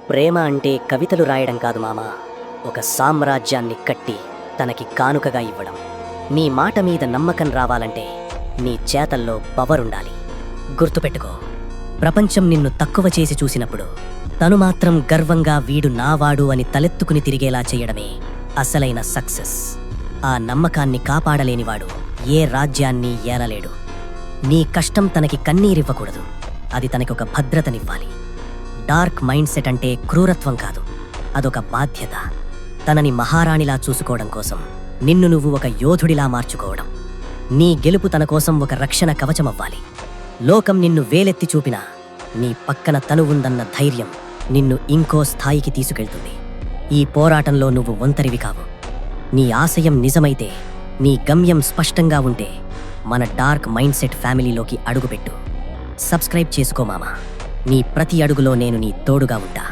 ప్రేమ అంటే కవితలు రాయడం కాదు మామా, ఒక సామ్రాజ్యాన్ని కట్టి తనకి కానుకగా ఇవ్వడం. నీ మాట మీద నమ్మకం రావాలంటే నీ చేతల్లో పవరుండాలి. గుర్తుపెట్టుకో, ప్రపంచం నిన్ను తక్కువ చేసి చూసినప్పుడు తను మాత్రం గర్వంగా వీడు నావాడు అని తలెత్తుకుని తిరిగేలా చేయడమే అసలైన సక్సెస్. ఆ నమ్మకాన్ని కాపాడలేనివాడు ఏ రాజ్యాన్ని ఏలలేడు. నీ కష్టం తనకి కన్నీరివ్వకూడదు, అది తనకొక భద్రతనివ్వాలి. డార్క్ మైండ్ సెట్ అంటే క్రూరత్వం కాదు, అదొక బాధ్యత. తనని మహారాణిలా చూసుకోవడం కోసం నిన్ను నువ్వు ఒక యోధుడిలా మార్చుకోవడం. నీ గెలుపు తన కోసం ఒక రక్షణ కవచమవ్వాలి. లోకం నిన్ను వేలెత్తి చూపినా నీ పక్కన తను ఉందన్న ధైర్యం నిన్ను ఇంకో స్థాయికి తీసుకెళ్తుంది. ఈ పోరాటంలో నువ్వు ఒంటరివి కావు. నీ ఆశయం నిజమైతే, నీ గమ్యం స్పష్టంగా ఉంటే మన డార్క్ మైండ్ సెట్ ఫ్యామిలీలోకి అడుగుపెట్టు. సబ్స్క్రైబ్ చేసుకో మామా. నీ ప్రతి అడుగులో నేను నీ తోడుగా ఉంటా.